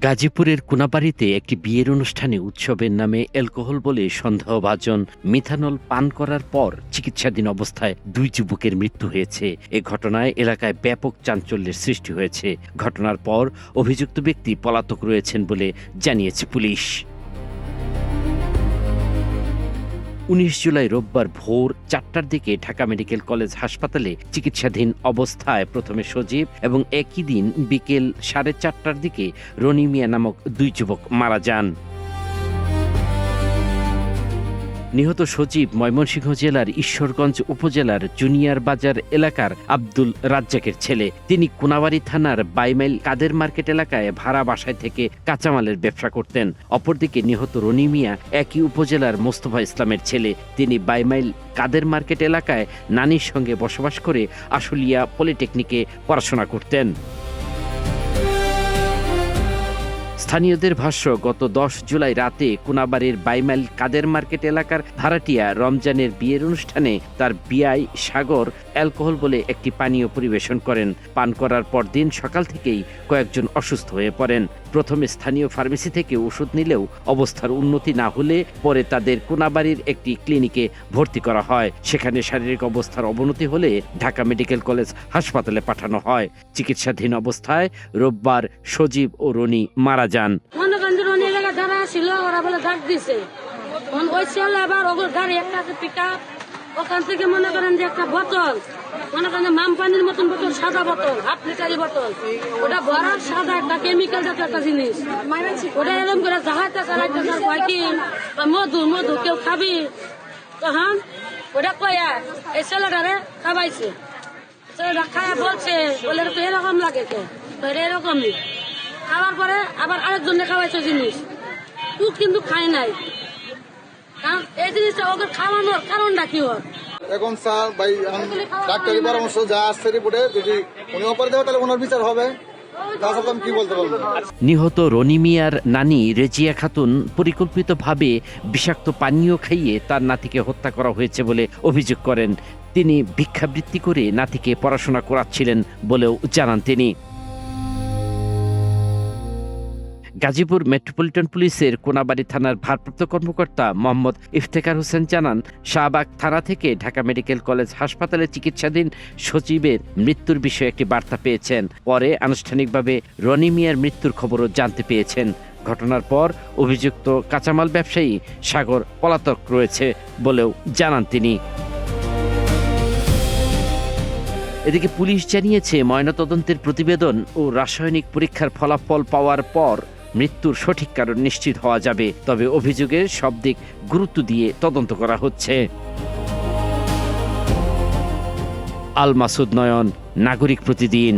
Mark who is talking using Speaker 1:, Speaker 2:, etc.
Speaker 1: গাজীপুরের কোনাবাড়ীতে একটি বিয়ের অনুষ্ঠানে উৎসবের নামে অ্যালকোহল বলে সন্দেহভাজন মিথানল পান করার পর চিকিৎসাধীন অবস্থায় দুই যুবকের মৃত্যু হয়েছে। এ ঘটনায় এলাকায় ব্যাপক চাঞ্চল্যের সৃষ্টি হয়েছে। ঘটনার পর অভিযুক্ত ব্যক্তি পলাতক রয়েছেন বলে জানিয়েছে পুলিশ। 19 জুলাই রোববার ভোর 4টার দিকে ঢাকা মেডিকেল কলেজ হাসপাতালে চিকিৎসাধীন অবস্থায় প্রথমে সজীব এবং একই দিন বিকেল 4:30টার দিকে রনি মিয়া নামক দুই যুবক মারা যান। নিহত সজীব ময়মনসিংহ জেলার ঈশ্বরগঞ্জ উপজেলার জুনিয়র বাজার এলাকার আব্দুল রাজ্জাকের ছেলে। তিনি কোনাবাড়ী থানার বাইমাইল কাদের মার্কেট এলাকায় ভাড়া বাসায় থেকে কাঁচামালের ব্যবসা করতেন। অপরদিকে নিহত রনি মিয়া একই উপজেলার মোস্তফা ইসলামের ছেলে। তিনি বাইমাইল কাদের মার্কেট এলাকায় নানির সঙ্গে বসবাস করে আশুলিয়া পলিটেকনিকে পড়াশোনা করতেন। স্থানীয়দের ভাষ্য, গত 10 জুলাই রাতে কোনাবাড়ীর বাইমাইল কাদের মার্কেট এলাকার ভাড়াটিয়া রমজানের বিয়ের অনুষ্ঠানে তার বিয়াই সাগর অ্যালকোহল বলে একটি পানীয় পরিবেশন করেন। পান করার পর দিন সকাল থেকেই কয়েকজন অসুস্থ হয়ে পড়েন। প্রথমে স্থানীয় ফার্মেসি থেকে ওষুধ নিলেও অবস্থার উন্নতি না হলে পরে তাদের কোনাবাড়ীর একটি ক্লিনিকে ভর্তি করা হয়। সেখানে শারীরিক অবস্থার অবনতি হলে ঢাকা মেডিকেল কলেজ হাসপাতালে পাঠানো হয়। চিকিৎসাধীন অবস্থায় রোববার সজীব ও রনি মারা যান।
Speaker 2: মনে করেন যে রনি এলাকা যারা ছিল ওরা বলে ডাক দিছে, ওই ছিল আবার ওগুলো গাড়ি একটা পিক আপ, ওখান থেকে মনে করেন যে একটা বোতল, মনে করেন মাম পানির মতন বোতল, সাদা বোতল, 1/2 লিটারের বোতল, ওটা ভরার সাদা একটা কেমিক্যাল জাতীয় একটা জিনিস, ওটা এরকম করে জাহাজটা চালাইতে হয় কি মধু মধু কেউ খাবি, তখন ওটা কয়া এই ছেলেটারে খাবাইছে। ছেলেটা খায়া বলছে বলে এরকম লাগে কে, এরকমই খাওয়ার পরে আবার আরেকজনে খাওয়াইছে জিনিস, তুই কিন্তু খাই নাই। কারণ এই জিনিসটা ওকে খাওয়ানোর কারণটা কি হয়
Speaker 3: এখন স্যার ভাই ডাক্তারি পরামর্শ যা আসছে রিপোর্টে, যদি উনি অপার দেবে তাহলে ওনার বিচার হবে। তাছাড়া আমি কি বলতে পারবো।
Speaker 1: নিহত রনি মিয়ার নানি রেজিয়া খাতুন পরিকল্পিতভাবে বিষাক্ত পানীয় খাইয়ে তার নাতিকে হত্যা করা হয়েছে বলে অভিযোগ করেন। তিনি ভিক্ষাবৃত্তি করে নাতিকে পড়াশোনা করাচ্ছিলেন বলেও জানান তিনি। গাজীপুর মেট্রোপলিটন পুলিশের কোনাবাড়ী থানার ভারপ্রাপ্ত কর্মকর্তা মোহাম্মদ ইফতেখার হোসেন জানান, শাহবাগ থানা থেকে ঢাকা মেডিকেল কলেজ হাসপাতালে চিকিৎসাধীন সচিবের মৃত্যুর বিষয়ে একটি বার্তা পেয়েছেন। পরে আনুষ্ঠানিকভাবে রনি মিয়ার মৃত্যুর খবরও জানতে পেয়েছেন। ঘটনার পর অভিযুক্ত কাঁচামাল ব্যবসায়ী সাগর পলাতক রয়েছে বলেও জানান তিনি। এদিকে পুলিশ জানিয়েছে, ময়নাতদন্তের প্রতিবেদন ও রাসায়নিক পরীক্ষার ফলাফল পাওয়ার পর মৃত্যুর সঠিক কারণ নিশ্চিত হওয়া যাবে। তবে অভিযোগের সব দিক গুরুত্ব দিয়ে তদন্ত করা হচ্ছে। আল মাসুদ নয়ন, নাগরিক প্রতিদিন।